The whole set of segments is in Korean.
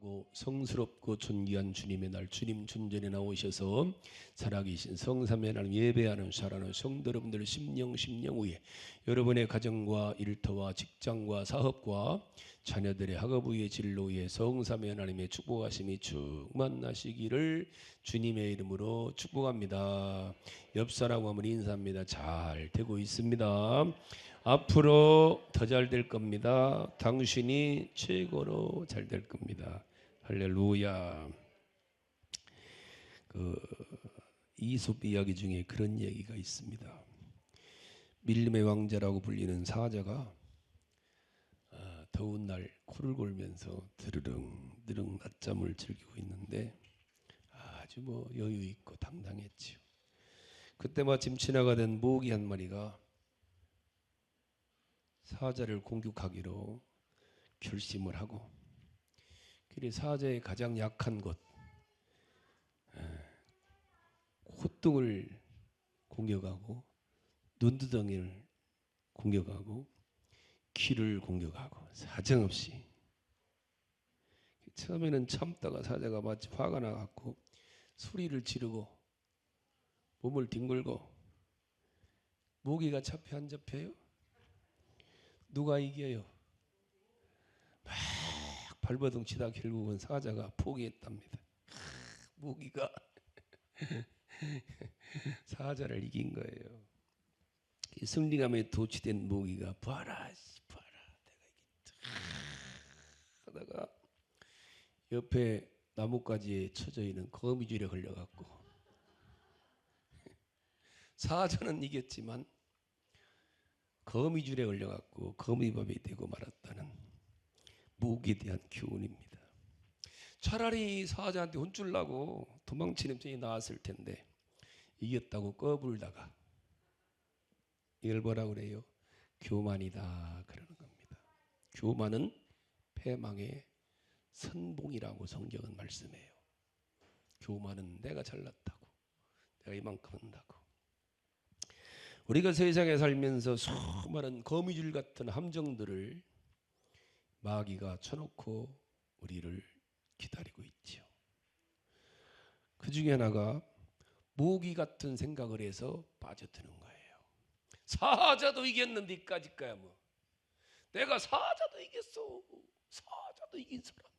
거룩하고 성스럽고 존귀한 주님의 날, 주님 존전에 나오셔서 살아계신 성삼위 하나님 예배하는 사랑하는 성도 여러분들 심령 후에 여러분의 가정과 일터와 직장과 사업과 자녀들의 학업의 진로에 성삼위 하나님의 축복하심이 충만하시기를 주님의 이름으로 축복합니다. 옆 사람과 한번 인사합니다. 잘 되고 있습니다. 앞으로 더 잘 될 겁니다. 당신이 최고로 잘 될 겁니다. 할렐루야. 이솝 이야기 중에 그런 얘기가 있습니다. 밀림의 왕자라고 불리는 사자가 더운 날 코를 골면서 드르릉 낮잠을 즐기고 있는데 아주 여유 있고 당당했지요. 그때 마침 지나가던 모기 한 마리가 사자를 공격하기로 결심을 하고, 그래 사자의 가장 약한 곳, 콧등을 공격하고 눈두덩이를 공격하고 귀를 공격하고 사정없이. 처음에는 참다가 사자가 마치 화가 나갖고 소리를 지르고 몸을 뒹굴고, 모기가 잡혀 안 잡혀요? 누가 이겨요? 막 발버둥 치다 결국은 사자가 포기했답니다. 모기가 사자를 이긴 거예요. 승리감에 도취된 모기가 봐라 내가 이겼다 하다가 옆에 나뭇가지에 쳐져 있는 거미줄에 걸려갖고 사자는 이겼지만 거미줄에 걸려갖고 거미밥이 되고 말았다는 모기에 대한 교훈입니다. 차라리 사자한테 혼쭐 나고 도망치는 편이 나았을 텐데 이겼다고 꺼불다가 이걸 뭐라 그래요? 교만이다 그러는 겁니다. 교만은 패망의 선봉이라고 성경은 말씀해요. 교만은 내가 잘났다고, 내가 이만큼 한다고. 우리가 세상에 살면서 수많은 거미줄 같은 함정들을 마귀가 쳐놓고 우리를 기다리고 있죠. 그 중에 하나가 모기 같은 생각을 해서 빠져드는 거예요. 사자도 이겼는데 이까짓 거야 뭐. 내가 사자도 이겼어. 사자도 이긴 사람.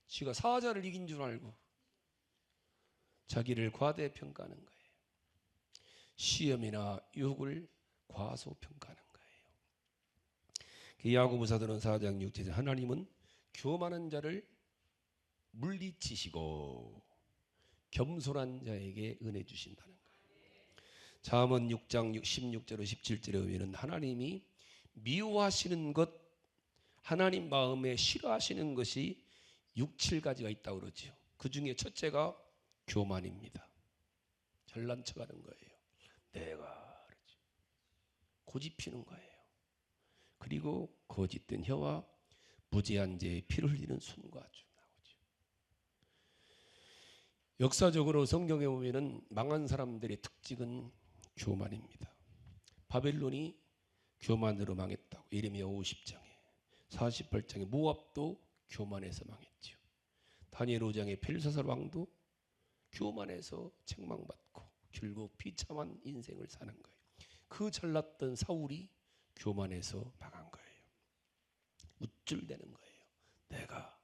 지가 사자를 이긴 줄 알고 자기를 과대평가하는 거예요. 시험이나 유혹을 과소평가하는 거예요. 야고보 사도는 4장 6절에 하나님은 교만한 자를 물리치시고 겸손한 자에게 은혜 주신다는 거예요. 잠언 6장 16절로 17절에 보면 하나님이 미워하시는 것, 하나님 마음에 싫어하시는 것이 6, 7가지가 있다고 그러죠. 그 중에 첫째가 교만입니다. 잘난 척하는 거예요. 내가 그러지. 고집 피는 거예요. 그리고 거짓된 혀와 무죄한 죄에 피를 흘리는 손과 아주 나오죠. 역사적으로 성경에 보면은 망한 사람들의 특징은 교만입니다. 바벨론이 교만으로 망했다고. 예레미야 50장에 48장에 모압도 교만해서 망했죠. 다니엘 5장에 벨사살 왕도 교만해서 책망받고 결국 비참한 인생을 사는 거예요. 그 잘났던 사울이 교만해서 망한 거예요. 우쭐대는 거예요. 내가.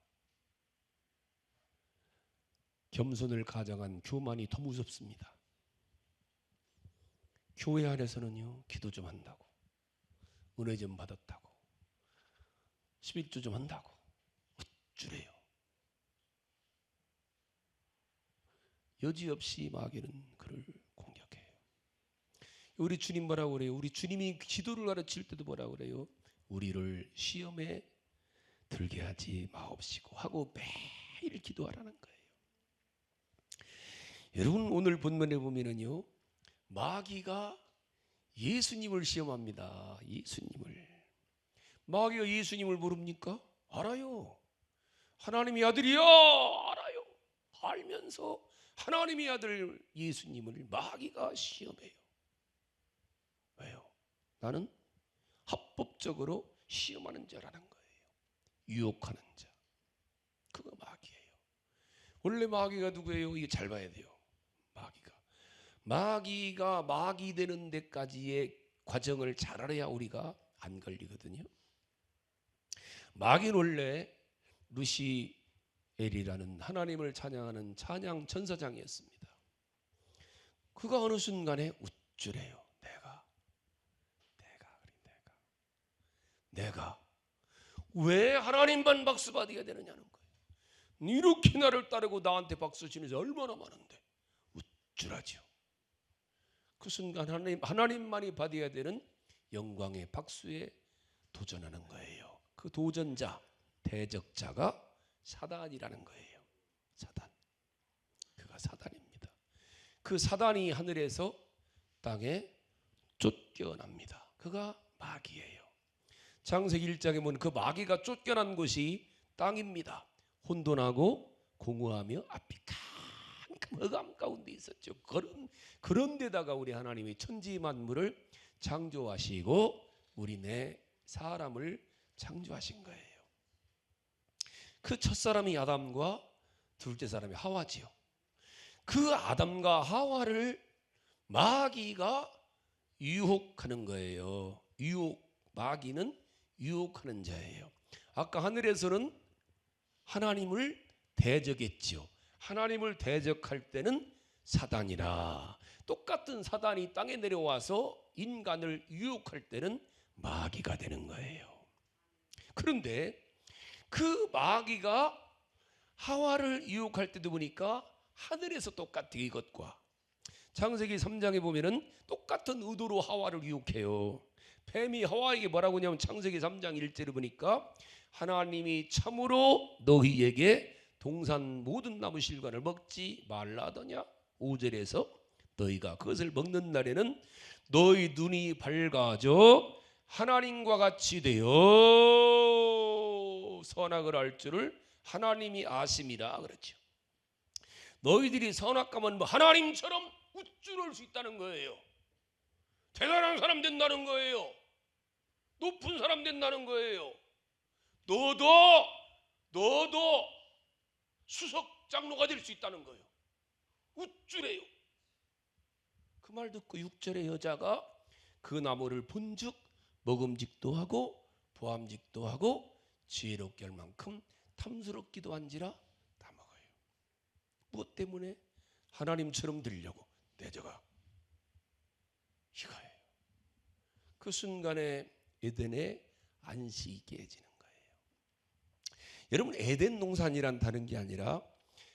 겸손을 가장한 교만이 더 무섭습니다. 교회 안에서는요, 기도 좀 한다고, 은혜 좀 받았다고, 11조 좀 한다고 우쭐해요. 여지없이 마귀는 그를 공격해요. 우리 주님 뭐라고 그래요? 우리 주님이 기도를 가르칠 때도 뭐라고 그래요? 우리를 시험에 들게 하지 마옵시고 하고 매일 기도하라는 거예요. 여러분 오늘 본문에 보면은요, 마귀가 예수님을 시험합니다. 예수님을. 마귀가 예수님을 모릅니까? 알아요. 하나님의 아들이야 알아요. 알면서 하나님의 아들 예수님을 마귀가 시험해요. 왜요? 나는 합법적으로 시험하는 자라는 거예요. 유혹하는 자. 그거 마귀예요. 원래 마귀가 누구예요? 이게 잘 봐야 돼요. 마귀가 마귀 되는 데까지의 과정을 잘 알아야 우리가 안 걸리거든요. 마귀는 원래 루시엘이라는 하나님을 찬양하는 찬양 천사장이었습니다. 그가 어느 순간에 우쭐해요. 내가 왜 하나님만 박수 받아야 되느냐는 거예요. 이렇게 나를 따르고 나한테 박수 치는 자 얼마나 많은데 우쭐하죠. 그 순간 하나님만이 받아야 되는 영광의 박수에 도전하는 거예요. 그 도전자, 대적자가 사단이라는 거예요. 사단. 그가 사단입니다. 그 사단이 하늘에서 땅에 쫓겨납니다. 그가 마귀예요. 창세기 1장에 보면 그 마귀가 쫓겨난 곳이 땅입니다. 혼돈하고 공허하며 앞이 캄캄 흑암 가운데 있었죠. 그런 데다가 우리 하나님이 천지 만물을 창조하시고 우리 내 사람을 창조하신 거예요. 그 첫사람이 아담과 둘째 사람이 하와지요. 그 아담과 하와를 마귀가 유혹하는 거예요. 마귀는 유혹하는 자예요. 아까 하늘에서는 하나님을 대적했죠. 하나님을 대적할 때는 사단이라, 똑같은 사단이 땅에 내려와서 인간을 유혹할 때는 마귀가 되는 거예요. 그런데 그 마귀가 하와를 유혹할 때도 보니까 하늘에서 똑같아. 이것과 창세기 3장에 보면은 똑같은 의도로 하와를 유혹해요. 뱀이 하와에게 뭐라고 하냐면 창세기 3장 1절을 보니까 하나님이 참으로 너희에게 동산 모든 나무 실과를 먹지 말라더냐. 5절에서 너희가 그것을 먹는 날에는 너희 눈이 밝아져 하나님과 같이 되어 선악을 알 줄을 하나님이 아심이라 그렇죠. 너희들이 선악과면 하나님처럼 우쭐할 수 있다는 거예요. 대단한 사람 된다는 거예요. 높은 사람 된다는 거예요. 너도 수석 장로가 될 수 있다는 거예요. 우쭐해요. 그 말 듣고 6절의 여자가 그 나무를 본즉 먹음직도 하고 보암직도 하고 지혜롭게 할 만큼 탐스럽기도 한지라 다 먹어요. 무엇 때문에? 하나님처럼 되려고. 내저가 이거예요. 그 순간에 에덴의 안식이 깨지는 거예요. 여러분, 에덴 동산이란 다른 게 아니라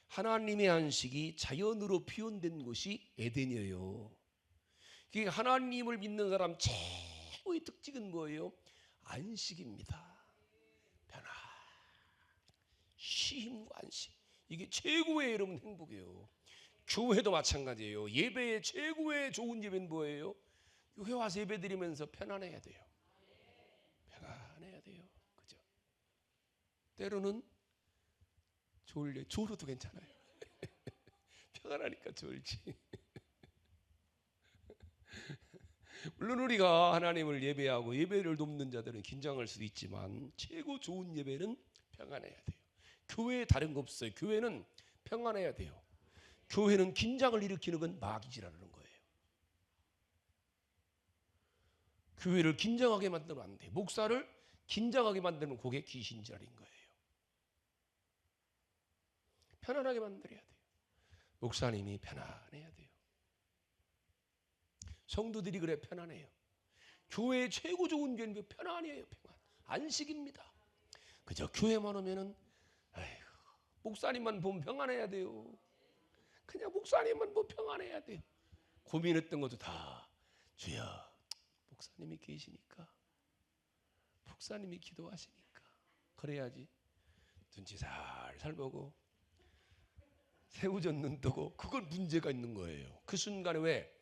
하나님의 안식이 자연으로 표현된 곳이 에덴이에요. 그게 하나님을 믿는 사람 최고의 특징은 뭐예요? 안식입니다. 편안, 쉼과 안식. 이게 최고의 여러분 행복이에요. 교회도 마찬가지예요. 예배의 최고의 좋은 예배는 뭐예요? 교회 와서 예배 드리면서 편안해야 돼요. 편안해야 돼요. 그죠? 때로는 졸어도 괜찮아요. 편안하니까 졸지. 물론 우리가 하나님을 예배하고 예배를 돕는 자들은 긴장할 수도 있지만 최고 좋은 예배는 평안해야 돼요. 교회에 다른 거 없어요. 교회는 평안해야 돼요. 교회는 긴장을 일으키는 건 마귀지라는 거예요. 교회를 긴장하게 만들면 안 돼요. 목사를 긴장하게 만드는 그게 귀신지랄인 거예요. 편안하게 만들어야 돼요. 목사님이 편안해야 돼요. 성도들이 그래 편안해요. 교회의 최고 좋은 게 편안해요. 평안. 안식입니다. 그저 교회만 오면은 아이고, 목사님만 보면 평안해야 돼요. 그냥 목사님만 보면 평안해야 돼요. 고민했던 것도 다 주여 목사님이 계시니까, 목사님이 기도하시니까 그래야지. 눈치 살살 보고 새우젓 눈 뜨고 그걸 문제가 있는 거예요. 그 순간에 왜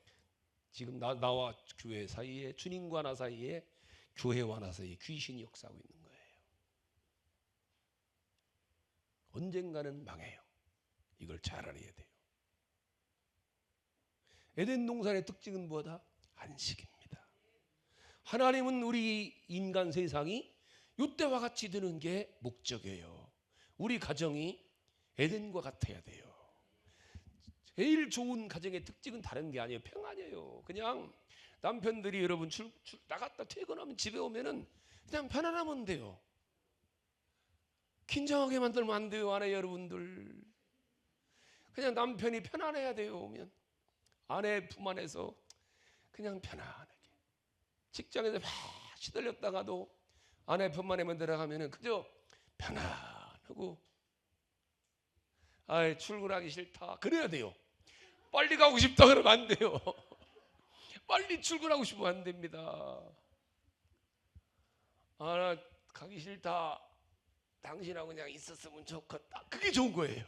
지금 나와 교회 사이에, 주님과 나 사이에, 교회와 나 사이에 귀신이 역사하고 있는 거예요. 언젠가는 망해요. 이걸 잘 알아야 돼요. 에덴 동산의 특징은 뭐다? 안식입니다. 하나님은 우리 인간 세상이 이때와 같이 되는 게 목적이에요. 우리 가정이 에덴과 같아야 돼요. 제일 좋은 가정의 특징은 다른 게 아니에요. 평안이에요. 그냥 남편들이 여러분 나갔다 퇴근하면 집에 오면은 그냥 편안하면 돼요. 긴장하게 만들면 안 돼요. 아내 여러분들. 그냥 남편이 편안해야 돼요. 오면 아내 품 안에서 그냥 편안하게. 직장에서 막 시들렸다가도 아내 품 안에만 들어가면은 그저 편안하고, 아이 출근하기 싫다 그래야 돼요. 빨리 가고 싶다 그러면 안 돼요. 빨리 출근하고 싶으면 안 됩니다. 아, 나 가기 싫다. 당신하고 그냥 있었으면 좋겠다. 그게 좋은 거예요.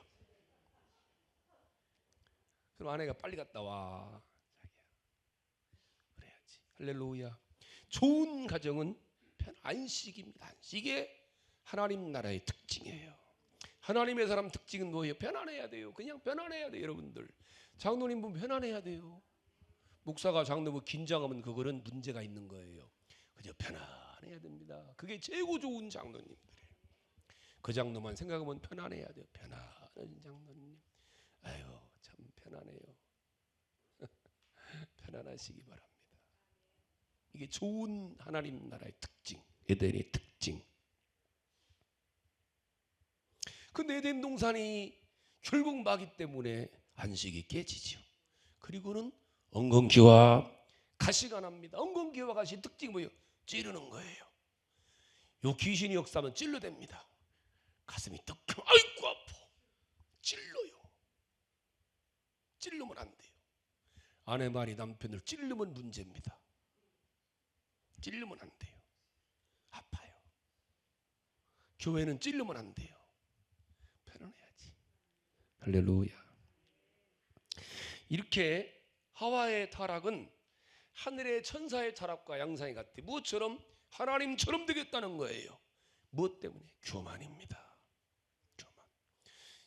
그럼 아내가 빨리 갔다 와. 자기야. 그래야지. 할렐루야. 좋은 가정은 안식입니다. 이게 하나님 나라의 특징이에요. 하나님의 사람 특징은 뭐예요? 편안해야 돼요. 그냥 편안해야 돼요. 여러분들 장로님 보면 편안해야 돼요. 목사가 장로님 긴장하면 그거는 문제가 있는 거예요. 그저 편안해야 됩니다. 그게 최고 좋은 장로님들이에요. 그 장로만 생각하면 편안해야 돼요. 편안한 장로님. 아유 참 편안해요. 편안하시기 바랍니다. 이게 좋은 하나님 나라의 특징, 에덴의 특징. 근데 에덴 동산이 결국 마귀 때문에 안식이 깨지죠. 그리고는 엉겅퀴와 가시가 납니다. 엉겅퀴와 가시 특징이 뭐예요? 찌르는 거예요. 요 귀신이 역사하면 찔러댑니다. 가슴이 뜨끔 아이고 아파. 찔러요. 찔르면 안 돼요. 아내 말이 남편을 찔르면 문제입니다. 찔르면 안 돼요. 아파요. 교회는 찔르면 안 돼요. 편안해야지. 할렐루야. 이렇게 하와의 타락은 하늘의 천사의 타락과 양상이 같아. 무엇처럼? 하나님처럼 되겠다는 거예요. 무엇 때문에? 교만입니다. 교만.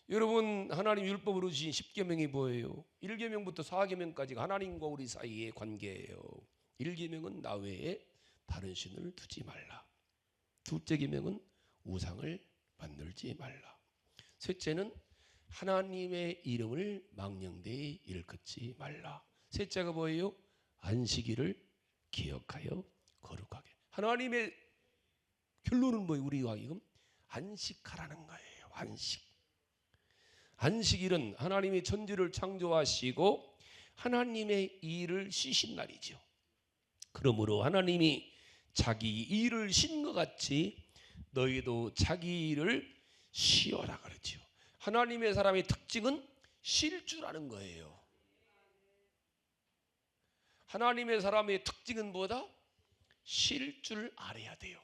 여러분 하나님 율법으로 주신 10계명이 뭐예요? 1계명부터 4계명까지가 하나님과 우리 사이의 관계예요. 1계명은 나 외에 다른 신을 두지 말라. 둘째 계명은 우상을 만들지 말라. 셋째는 하나님의 이름을 망령되이 일컫지 말라. 셋째가 뭐예요? 안식일을 기억하여 거룩하게. 하나님의 결론은 뭐예요? 우리와 지금 안식하라는 거예요. 안식. 안식일은 하나님이 천지를 창조하시고 하나님의 일을 쉬신 날이죠. 그러므로 하나님이 자기 일을 쉰 것 같이 너희도 자기 일을 쉬어라 그러죠. 하나님의 사람의 특징은 쉴 줄 아는 거예요. 하나님의 사람의 특징은 뭐다? 쉴 줄 알아야 돼요.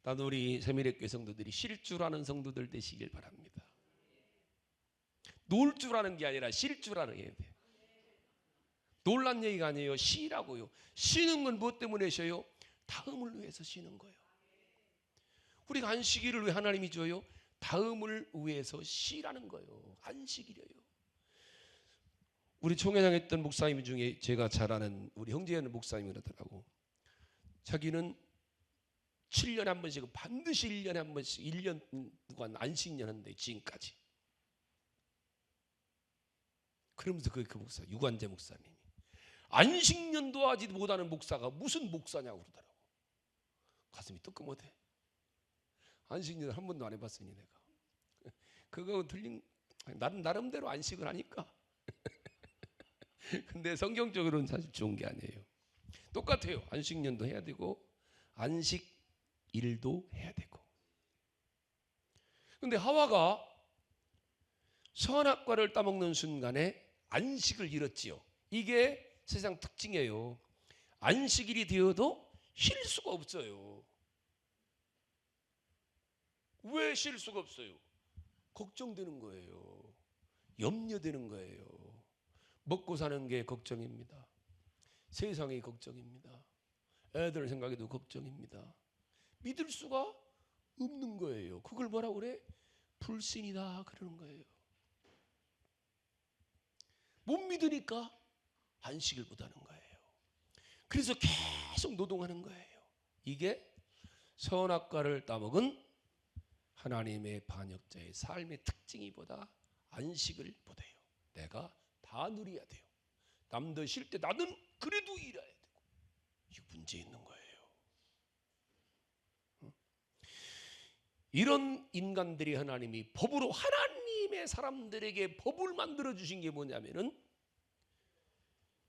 나도 우리 세미력교회 성도들이 쉴 줄 아는 성도들 되시길 바랍니다. 놀 줄 아는 게 아니라 쉴 줄 아는 게 돼요. 놀란 얘기가 아니에요. 쉬라고요. 쉬는 건 무엇 때문에 쉬어요? 다음을 위해서 쉬는 거예요. 우리가 안식일을 왜 하나님이 줘요? 다음을 위해서 쉬라는 거예요. 안식일이에요. 우리 총회장 했던 목사님 중에 제가 잘 아는 우리 형제는 목사님이 그러더라고. 자기는 7년에 한 번씩 반드시 1년에 한 번씩 1년 동안 안식년 한대 지금까지. 그러면서 그 목사 유관재 목사님이 안식년도 하지 못하는 목사가 무슨 목사냐고 그러더라고. 가슴이 뜨끔하대. 안식년 한 번도 안 해봤으니 내가. 그거 들린 나름대로 안식을 하니까. 근데 성경적으로는 사실 좋은 게 아니에요. 똑같아요. 안식년도 해야 되고 안식일도 해야 되고. 근데 하와가 선악과를 따먹는 순간에 안식을 잃었지요. 이게 세상 특징이에요. 안식일이 되어도 쉴 수가 없어요. 왜 쉴 수가 없어요? 걱정되는 거예요. 염려되는 거예요. 먹고 사는 게 걱정입니다. 세상이 걱정입니다. 애들 생각에도 걱정입니다. 믿을 수가 없는 거예요. 그걸 뭐라고 그래? 불신이다 그러는 거예요. 못 믿으니까 안식을 못하는 거예요. 그래서 계속 노동하는 거예요. 이게 선악과를 따먹은 하나님의 반역자의 삶의 특징이 보다 안식을 못해요. 내가 다 누려야 돼요. 남들 쉴 때 나는 그래도 일해야 되고. 이게 문제 있는 거예요. 이런 인간들이 하나님이 법으로, 하나님의 사람들에게 법을 만들어 주신 게 뭐냐면은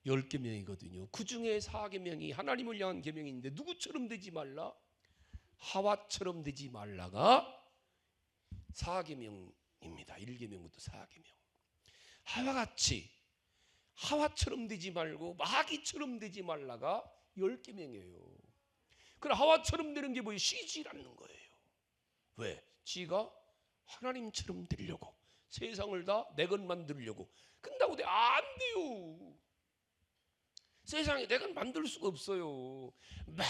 10계명이거든요. 그 중에 4계명이 하나님을 향한 계명인데, 누구처럼 되지 말라, 하와처럼 되지 말라가 4계명입니다. 1계명부터 4계명. 하와같이, 하와처럼 되지 말고 마귀처럼 되지 말라가 10계명이에요. 그럼 하와처럼 되는 게 뭐예요? 쉬지 않는 거예요. 왜? 지가 하나님처럼 되려고, 세상을 다 내 것 만들려고. 근다고 돼? 안 돼요. 세상에 내 것 만들 수가 없어요. 막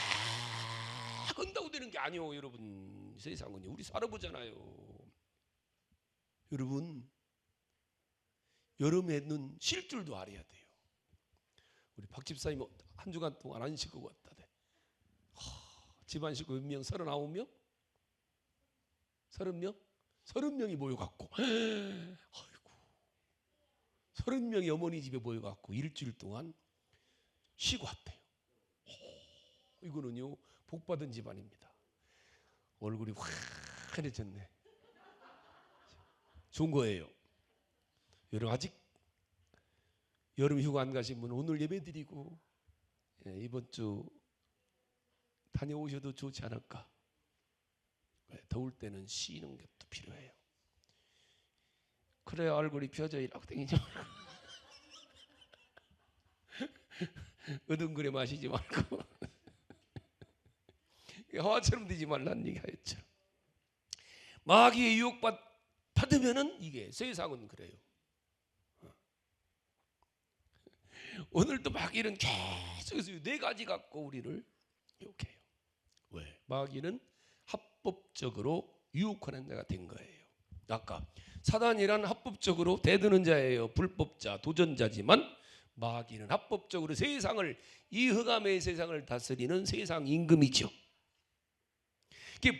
한다고 되는 게 아니에요. 여러분, 세상은요, 우리 살아보잖아요. 여러분, 여름에는 쉴 줄도 알아야 돼요. 우리 박 집사님 한 주간 동안 안 쉬고 왔다대. 집안 식구 몇 명? 39명? 30명? 30명이 모여갖고, 아이고, 30명이 어머니 집에 모여갖고 일주일 동안 쉬고 왔대요. 이거는요, 복받은 집안입니다. 얼굴이 환해졌네. 좋은 거예요. 여러분, 아직 여름 휴가 안 가신 분은 오늘 예배 드리고 이번 주 다녀오셔도 좋지 않을까. 더울 때는 쉬는 것도 필요해요. 그래야 얼굴이 펴져 이라고 댕기지 말고 어둥그레 마시지 말고 하와처럼 되지 말라는 얘기하였죠. 마귀의 유혹 받으면은, 이게 세상은 그래요. 오늘도 마귀는 계속해서 4가지 갖고 우리를 유혹해요. 왜? 마귀는 합법적으로 유혹하는 자가 된 거예요. 아까 사단이란 합법적으로 대드는 자예요. 불법자, 도전자지만 마귀는 합법적으로 세상을, 이 흑암의 세상을 다스리는 세상 임금이죠.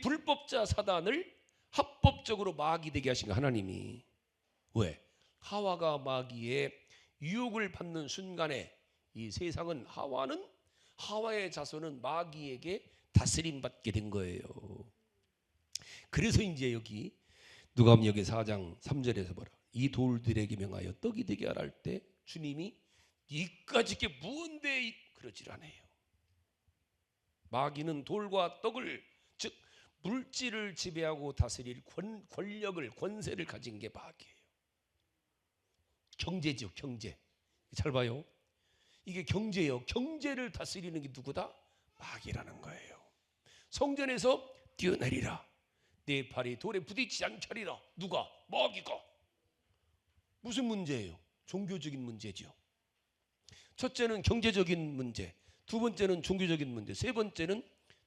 불법자 사단을 합법적으로 마귀 되게 하신 하나님이. 왜? 하와가 마귀의 유혹을 받는 순간에 이 세상은, 하와의 자손은 마귀에게 다스림 받게 된 거예요. 그래서 이제 여기 누가복음 4장 3절에서 보라. 이 돌들에게 명하여 떡이 되게 하라 할 때 주님이 이까짓 게 무언데 그러질 않아요. 마귀는 돌과 떡을, 즉 물질을 지배하고 다스릴 권력을, 권세를 가진 게 마귀예요. 경제죠, 경제. 잘 봐요. 이게 경제예요. 경제를 다스리는 게 누구다? 마귀라는 거예요. 성전에서 뛰어내리라. 내 발이 돌에 부딪히지 않게 하리라. 누가? 마귀가. 무슨 문제예요? 종교적인 문제죠. 첫째는 경제적인 문제, 두 번째는 종교적인 문제, 세 번째는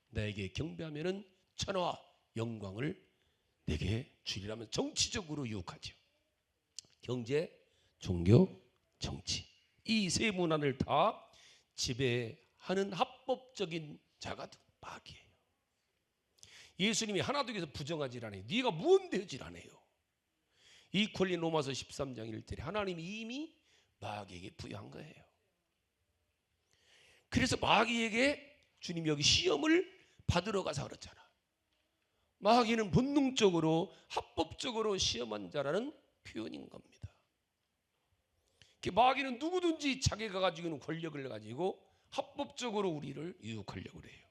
내게 경배하면은 천하 영광을 내게 주리라면 정치적으로 유혹하죠. 경제, 종교, 정치, 이 세 문화를 다 지배하는 합법적인 자가 마귀예요. 예수님이 하나도 여기서 부정하지 않아요. 네가 무언데 하질 않아요. 이 권리 로마서 13장 1절에 하나님이 이미 마귀에게 부여한 거예요. 그래서 마귀에게 주님이 여기 시험을 받으러 가서 그랬잖아. 마귀는 본능적으로 합법적으로 시험한 자라는 표현인 겁니다. 마귀는 누구든지 자기가 가지고 있는 권력을 가지고 합법적으로 우리를 유혹하려고 그래요.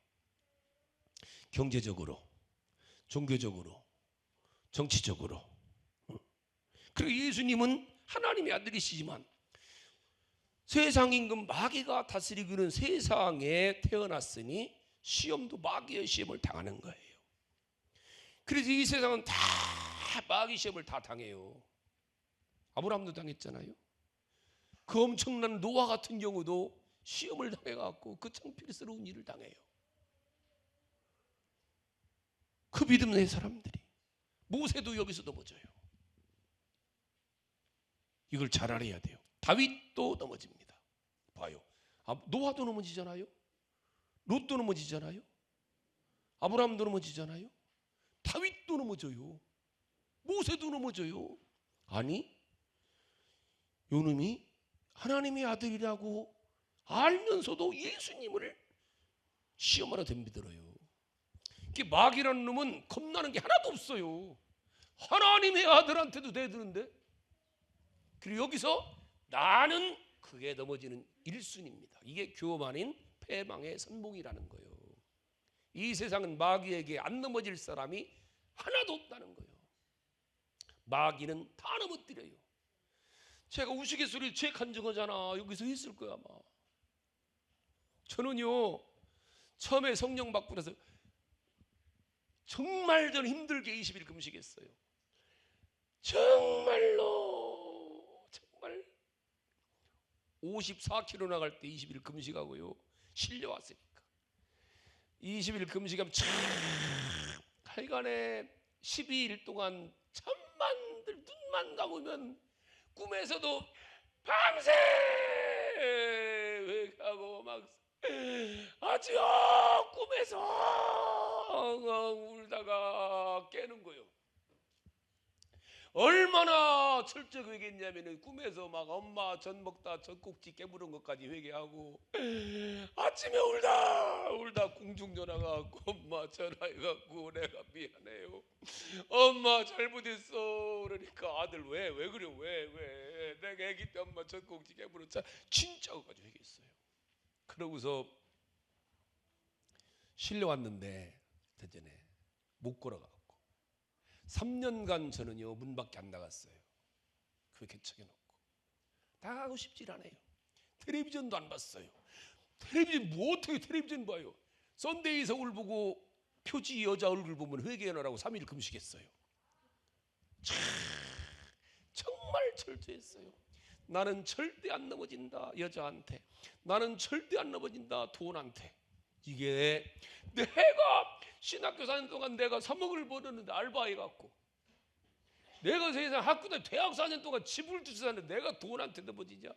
경제적으로, 종교적으로, 정치적으로. 그리고 예수님은 하나님의 아들이시지만 세상 임금 마귀가 다스리고 있는 세상에 태어났으니 시험도 마귀의 시험을 당하는 거예요. 그래서 이 세상은 다 마귀 시험을 다 당해요. 아브라함도 당했잖아요. 그 엄청난 노아 같은 경우도 시험을 당해갖고 그 창피스러운 일을 당해요. 그 믿음의 사람들이. 모세도 여기서 넘어져요. 이걸 잘 알아야 돼요. 다윗도 넘어집니다. 봐요. 노아도 넘어지잖아요. 롯도 넘어지잖아요. 아브라함도 넘어지잖아요. 다윗도 넘어져요. 모세도 넘어져요. 아니, 요놈이 하나님의 아들이라고 알면서도 예수님을 시험하러 덤비들어요. 마귀라는 놈은 겁나는 게 하나도 없어요. 하나님의 아들한테도 대드는데, 그리고 여기서 나는 그게 넘어지는 1순위입니다. 이게 교험 아닌 패망의 선봉이라는 거예요. 이 세상은 마귀에게 안 넘어질 사람이 하나도 없다는 거예요. 마귀는 다 넘어뜨려요. 제가 우스갯소리를 제 간증하잖아. 여기서 했을 거야 아마. 저는요, 처음에 성령 받고 나서 정말 저는 힘들게 20일 금식했어요. 정말로 정말 54kg 나갈 때 20일 금식하고요, 실려왔으니까 20일 금식하면 참 하여간에 12일 동안 천만들 눈만 감으면 꿈에서도 밤새 회개하고 막 아주 꿈에서 엉엉 울다가 깨는 거예요. 얼마나 철저히 회개했냐면 꿈에서 막 엄마 전 먹다 젖꼭지 깨물은 것까지 회개하고, 아침에 울다 궁중전화가 왔고 엄마 전화해갖고 내가 미안해요, 엄마 잘못했어. 그러니까 아들 왜 그래, 왜 내가 애기 때 엄마 젖꼭지 깨물었잖아. 진짜 그까지 회개했어요. 그러고서 실려왔는데 대전에 못 걸어가고 3년간 저는요 문 밖에 안 나갔어요. 그 개척해 놓고 나가고 싶질 않아요. 텔레비전도 안 봤어요. 텔레비전 뭐 어떻게 텔레비전 봐요? 썬데이 서울 보고 표지 여자 얼굴 보면 회개하라고 3일 금식했어요. 정말 철저했어요. 나는 절대 안 넘어진다 여자한테, 나는 절대 안 넘어진다 돈한테. 이게 내가 신학교 4년 동안 내가 3억을 벌었는데 알바해갖고, 내가 세상 학교 때 대학 4년 동안 집을 주셨는데 내가 돈한테 넘어지냐?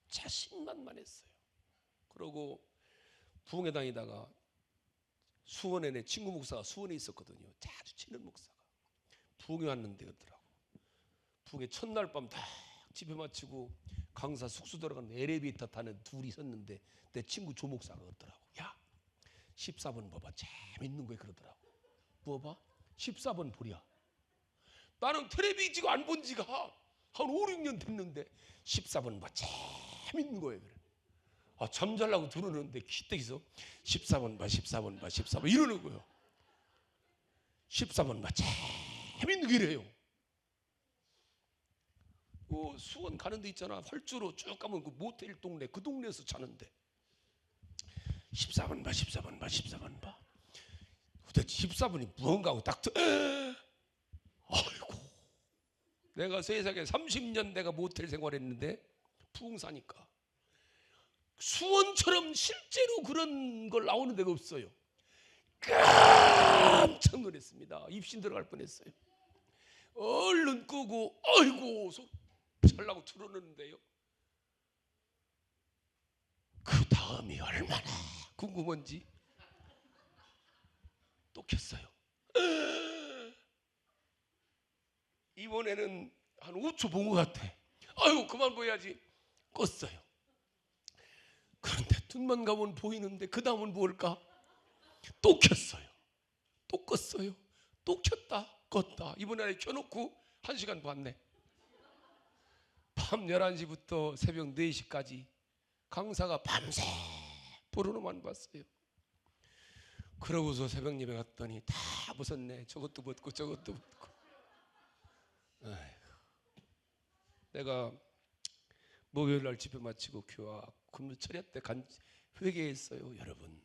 자신만만했어요. 그러고 부흥회 다니다가 수원에 내 친구 목사가 수원에 있었거든요. 자주 치는 목사가 부흥회 왔는데 그러더라고. 부흥회 첫날 밤 다 집에 마치고 강사 숙소 들어가는데 엘리베이터 타는 둘이 섰는데 내 친구 조 목사가 그러더라고. 야 14번 봐봐, 재밌는 거에 그러더라고. 뭐 봐? 14번 보랴. 나는 텔레비전 안 본 지가 한 5, 6년 됐는데 14번 봐, 재밌는 거예요. 그래. 아, 잠잘라고 들었는데 기대기서 14번 봐, 14번 봐, 14번 이러는 거예요. 14번 봐, 재밌는 게 이래요. 수원 가는 데 있잖아. 활주로 쭉 가면 그 모텔 동네, 그 동네에서 자는데 14번 봐, 14번 봐, 14번 봐. 도대체 14번이 무언가 하고 딱 아이고, 내가 세상에 30년 내가 모텔 생활했는데 부흥사니까 수원처럼 실제로 그런 걸 나오는 데가 없어요. 깜짝 놀랐습니다. 입신 들어갈 뻔했어요. 얼른 끄고 아이고 잘라고 틀어놓는데요. 그 다음이 얼마나 궁금한지 또 켰어요. 이번에는 한 5초 본 것 같아. 아유 그만 보여야지. 껐어요. 그런데 눈만 가면 보이는데 그 다음은 뭘까? 또 켰어요. 또 껐어요. 또 켰다 껐다. 이번에 켜놓고 1시간 봤네. 밤 11시부터 새벽 4시까지 강사가 밤새 보로로만 봤어요. 그러고서 새벽 예배 갔더니 다 벗었네. 저것도 벗고 저것도 벗고. 아이고. 내가 목요일날 집회 마치고 교화 금요 철야 때 회개했어요. 여러분,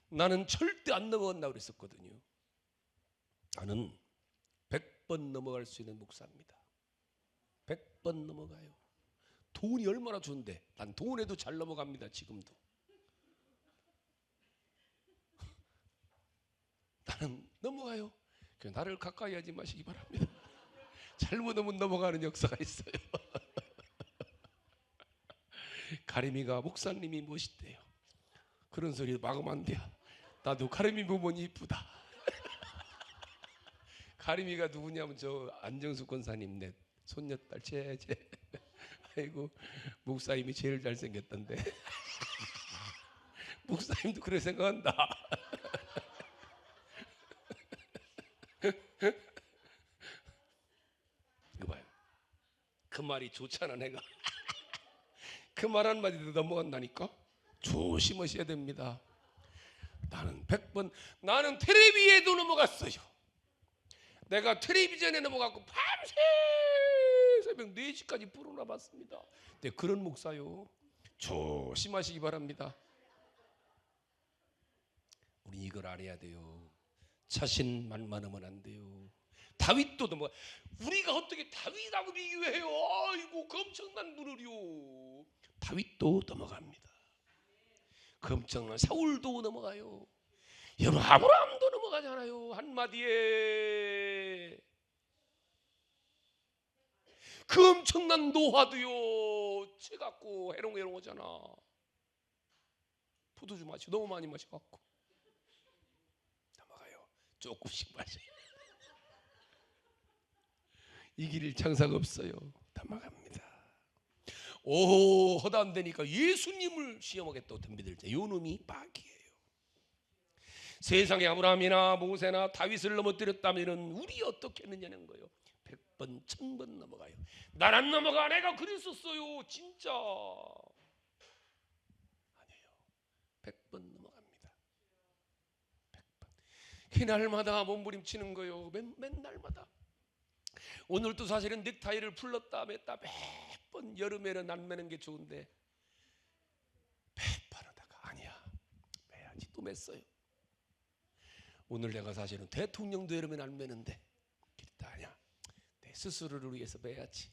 나는 절대 안 넘어간다고 그랬었거든요. 나는 100번 넘어갈 수 있는 목사입니다. 100번 넘어가요. 돈이 얼마나 좋은데 난 돈에도 잘 넘어갑니다. 지금도. 나는 넘어가요. 나를 가까이 하지 마시기 바랍니다. 잘못하면 넘어가는 역사가 있어요. 가림이가 목사님이 멋있대요. 그런 소리 막으면 안 돼요. 나도 가림이 보면 이쁘다. 가림이가 누구냐면 저 안정수 권사님 내 손녀딸 제제. 아이고 목사님이 제일 잘생겼던데. 목사님도 그래 생각한다. 이거 봐요. 그 말이 좋잖아 내가. 그 말 한마디도 넘어간다니까. 조심하셔야 됩니다. 나는 100번 나는 텔레비에도 넘어갔어요. 내가 텔레비전에 넘어갔고 밤새 새벽 4시까지 불어나 봤습니다. 근데 그런 목사요. 조심하시기 바랍니다. 우리 이걸 알아야 돼요. 자신만만하면 안 돼요. 다윗도 넘어가. 우리가 어떻게 다윗하고 비교해요? 아이고 그 엄청난 분을요. 다윗도 넘어갑니다. 그 엄청난 사울도 넘어가요. 여러분 아브라함도 넘어가잖아요. 한마디에. 그 엄청난 노화도요. 채 갖고 해롱해롱 하잖아. 포도주 마시고 너무 많이 마셔갖고 넘어가요. 조금씩 마셔요. 이길 장사가 없어요. 넘어갑니다. 오 허다 안 되니까 예수님을 시험하겠다고 덤비들자. 요 놈이 마귀예요. 세상에 아브라함이나 모세나 다윗을 넘어뜨렸다면 우리 어떻게 했느냐는 거예요. 100번 1000번 넘어가요. 난 안 넘어가. 내가 그랬었어요. 진짜 아니에요. 100번 넘어갑니다. 100번. 그날마다 몸부림치는 거예요. 맨날마다. 오늘도 사실은 넥타이를 풀렀다 맸다 매번. 여름에는 안 매는 게 좋은데 매번 하다가 아니야 매야지 또 맸어요. 오늘 내가 사실은 대통령도 여름에는 안 매는데 그랬다 아니야 내 스스로를 위해서 매야지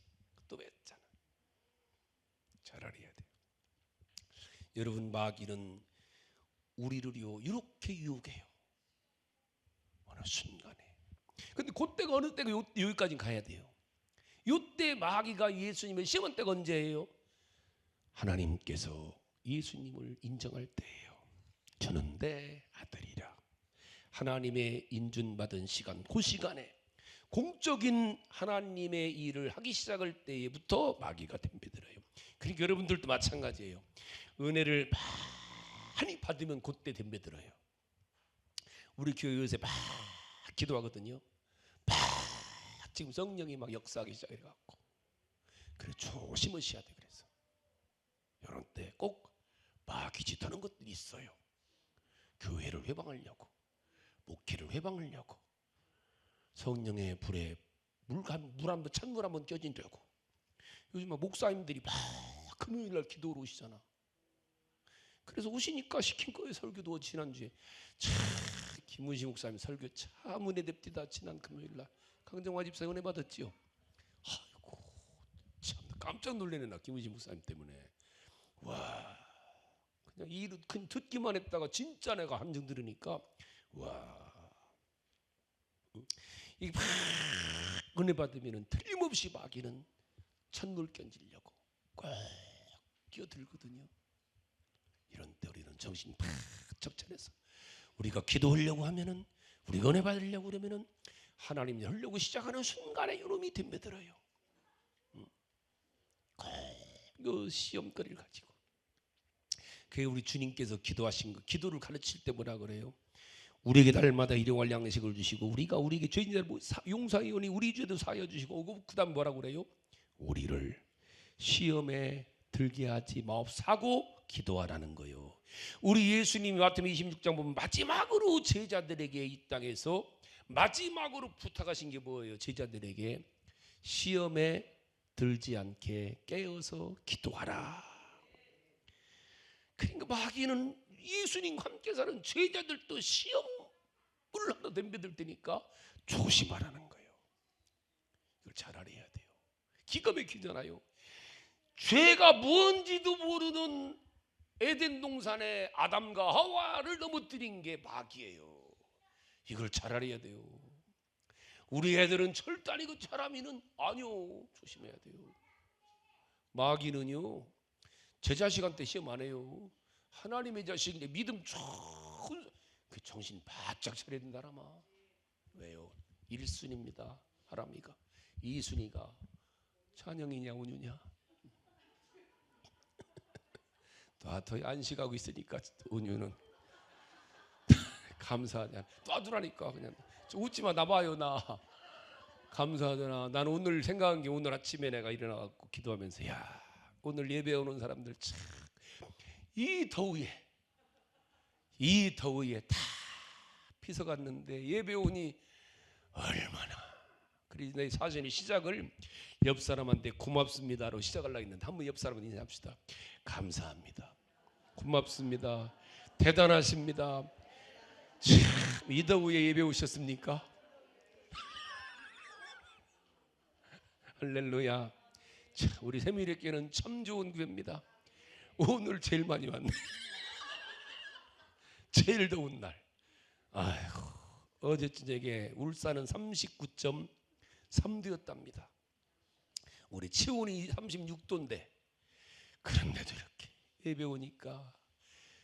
또 맸잖아. 잘 알아야 돼요. 여러분 마귀는 우리를요 이렇게 유혹해요. 어느 순간에. 근데 그때가 어느 때가 여기까지 가야 돼요. 요때 마귀가 예수님을 시험한 때가 언제예요? 하나님께서 예수님을 인정할 때예요. 저는 내 아들이라. 하나님의 인준받은 시간, 그 시간에 공적인 하나님의 일을 하기 시작할 때부터 마귀가 덤벼들어요. 그러니까 여러분들도 마찬가지예요. 은혜를 많이 받으면 그때 덤벼들어요. 우리 교회 요새 막 기도하거든요. 막 지금 성령이 막 역사하기 시작해갖고 그래 조심하셔야 돼. 그래서 이런 때 꼭 마귀 짓하는 것들이 있어요. 교회를 회방하려고, 목회를 회방하려고, 성령의 불에 찬물 한번 껴진다고. 요즘 막 목사님들이 막 금요일날 기도로 오시잖아. 그래서 오시니까 시킨 거예요. 설교도 지난주에 참 김문식 목사님 설교 참 은혜됩디다. 지난 금요일날 강정화 집사 은혜 받았지요. 아이고 참 깜짝 놀래네 나 김문식 목사님 때문에. 와 그냥 이를 그냥 듣기만 했다가 진짜 내가 함정 들으니까 와 이게 막 은혜 받으면은 틀림없이 마귀는 찬물 견지려고 꼭 끼어들거든요. 이런 때 우리는 정신이 팍 적절해서 우리가 기도하려고 하면은 우리가 은혜 받으려고 그러면은 하나님이 하려고 시작하는 순간에 이놈이 덤벼들어요. 그 시험거리를 가지고. 그게 우리 주님께서 기도하신 거, 기도를 가르칠 때 뭐라 그래요? 우리에게 날마다 일용할 양식을 주시고 우리가 우리에게 죄인들 용서하오니 우리 죄도 사하여 주시고 그다음 뭐라 그래요? 우리를 시험에 들게 하지 마옵사고 기도하라는 거예요. 우리 예수님이 마태복음 26장 보면 마지막으로 제자들에게 이 땅에서 마지막으로 부탁하신 게 뭐예요? 제자들에게 시험에 들지 않게 깨어서 기도하라. 그러니까 마귀는 예수님과 함께 사는 제자들도 시험을 하나 덤벼들 테니까 조심하라는 거예요. 이걸 잘 알아야 돼요. 기가 막히잖아요. 죄가 뭔지도 모르는 에덴 동산의 아담과 하와를 넘어뜨린 게 마귀예요. 이걸 잘 알아야 돼요. 우리 애들은 절대 아니고 사람이는 아니요. 조심해야 돼요. 마귀는요. 제 자식한테 시험 안 해요. 하나님의 자식인데 믿음 좋은 그 정신 바짝 차려야 된다 라마. 왜요? 1순위입니다. 하람이가. 2순위가 찬영이냐 운유냐. 더 안식하고 있으니까 운유는 감사하냐. 놔두라니까 그냥. 웃지마 나봐요 나. 감사하잖아. 나는 오늘 생각한 게 오늘 아침에 내가 일어나갖고 기도하면서 야 오늘 예배 오는 사람들 참 이 더위에 다 피서갔는데 예배 오니 얼마나. 그래서 내 사전에 시작을 옆 사람한테 고맙습니다로 시작하려고 했는데 한번 옆 사람한테 인사합시다. 감사합니다. 고맙습니다. 대단하십니다. 참, 이 더위에 예배 오셨습니까? 할렐루야. 참, 우리 새누리교회는 참 좋은 교회입니다. 오늘 제일 많이 왔네. 제일 더운 날. 아이고, 어제 저녁에 울산은 39.3도였답니다. 우리 치원이 36도인데 그런데도 이렇게 예배 오니까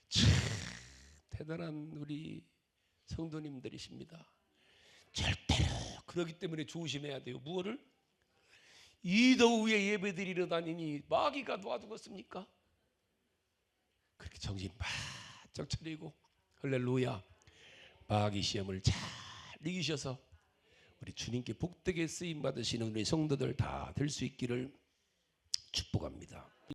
참 대단한 우리 성도님들이십니다. 절대로 그러기 때문에 조심해야 돼요. 무엇을? 이 더위에 예배드리러 다니니 마귀가 놔두겠습니까? 그렇게 정신 바짝 차리고 할렐루야. 마귀 시험을 잘 이기셔서 우리 주님께 복되게 쓰임 받으시는 우리 성도들 다 될 수 있기를 축복합니다.